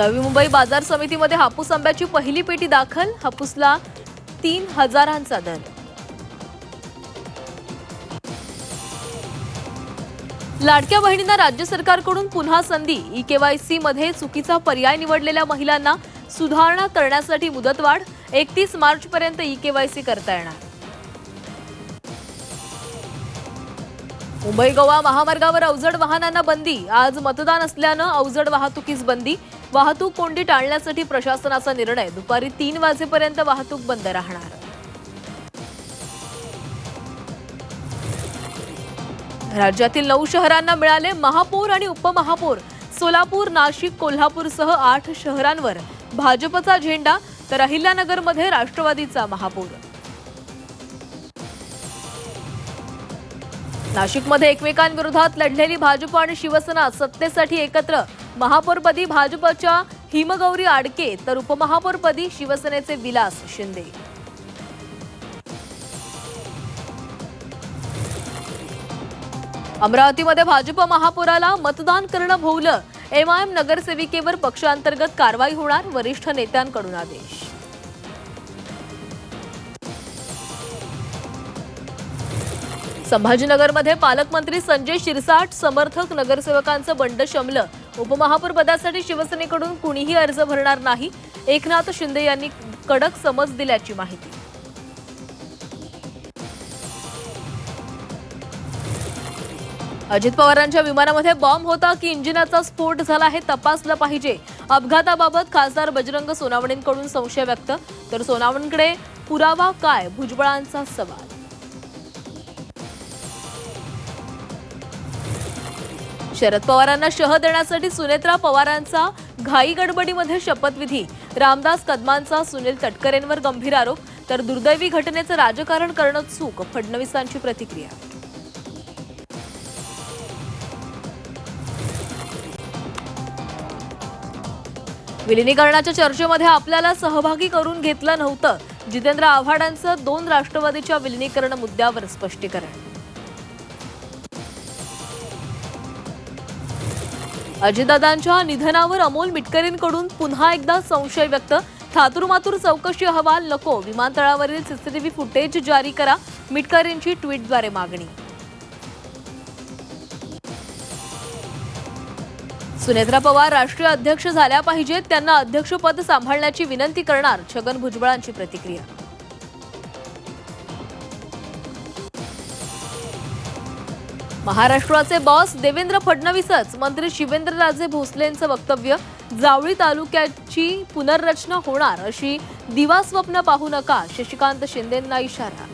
नवी मुंबई बाजार समितीमध्ये हापूस आंब्याची पहिली पेटी दाखल, हापूसला 3,000चा दर। लाडक्या बहिणींना राज्य सरकारकडून पुन्हा संधी, ई-केवायसी मध्ये चुकीचा पर्याय निवडलेल्या महिलांना सुधारणा करण्यासाठी मुदतवाढ, 31 मार्चपर्यंत ई-केवायसी करता येणार। मुंबई गोवा महामार्गावर अवजड वाहनांना बंदी, आज मतदान असल्यानं अवजड वाहतुकीस बंदी, वाहतूक कोंडी टाळण्यासाठी प्रशासनाचा निर्णय, दुपारी 3 वाजेपर्यंत वाहतूक बंद राहणार। राज्यातील 9 शहरांना मिळाले महापौर आणि उपमहापौर, सोलापूर, नाशिक, कोल्हापूरसह 8 शहरांवर भाजपचा झेंडा, तर अहिल्यानगरमध्ये राष्ट्रवादीचा महापौर। नाशिकमध्ये एकमेकांविरोधात लढलेली भाजप आणि शिवसेना सत्तेसाठी एकत्र, महापौरपदी भाजपच्या हिमगौरी आडके तर उपमहापौरपदी शिवसेनेचे विलास शिंदे। अमरावतीमध्ये भाजप महापौराला मतदान करणं भोवलं, एमआयएम नगरसेविकेवर पक्षांतर्गत कारवाई होणार, वरिष्ठ नेत्यांकडून आदेश। संभाजीनगरमध्ये पालकमंत्री संजय शिरसाट समर्थक नगरसेवकांचं बंड शमलं, उपमहापौर पदासाठी शिवसेनेकडून कुणीही अर्ज भरणार नाही, एकनाथ शिंदे यांनी कडक समज दिल्याची माहिती। अजित पवारांच्या विमानामध्ये बॉम्ब होता की इंजिनाचा स्फोट झाला हे तपासलं पाहिजे, अपघाताबाबत खासदार बजरंग सोनावणेंकडून संशय व्यक्त, तर सोनावणेंकडे पुरावा काय, भुजबळांचा सवाल। शरद पवारांना शह देण्यासाठी सुनेत्रा पवारांचा घाई गडबडीमध्ये शपथविधी, रामदास कदमांचा सुनील तटकरेंवर गंभीर आरोप, तर दुर्दैवी घटनेचं राजकारण करणं चूक, फडणवीसांची प्रतिक्रिया। विलिनीकरणाच्या चर्चेमध्ये आपल्याला सहभागी करून घेतलं नव्हतं, जितेंद्र आव्हाडांचं 2 राष्ट्रवादीच्या विलिनीकरण मुद्द्यावर स्पष्टीकरण। अजितदादांच्या निधनावर अमोल मिटकरींकडून पुन्हा एकदा संशय व्यक्त, थातुरमातुर चौकशी अहवाल नको, विमानतळावरील सीसीटीव्ही फुटेज जारी करा, मिटकरींची ट्विटद्वारे मागणी। सुनेत्रा पवार राष्ट्रीय अध्यक्ष झाल्या पाहिजेत, त्यांना अध्यक्षपद सांभाळण्याची विनंती करणार, छगन भुजबळांची प्रतिक्रिया। महाराष्ट्राचे बॉस देवेंद्र फडणवीसच, मंत्री शिवेंद्रराजे भोसलेंचं वक्तव्य, जावळी तालुक्याची पुनर्रचना होणार अशी दिवास्वप्न पाहू नका, शशिकांत शिंदेंना इशारा।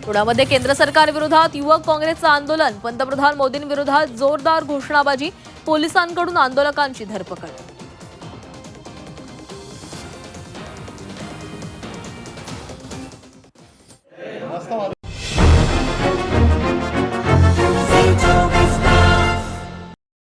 पुण्यामध्ये केंद्र सरकारविरोधात युवक काँग्रेसचं आंदोलन, पंतप्रधान मोदींविरोधात जोरदार घोषणाबाजी, पोलिसांकडून आंदोलकांची धरपकड।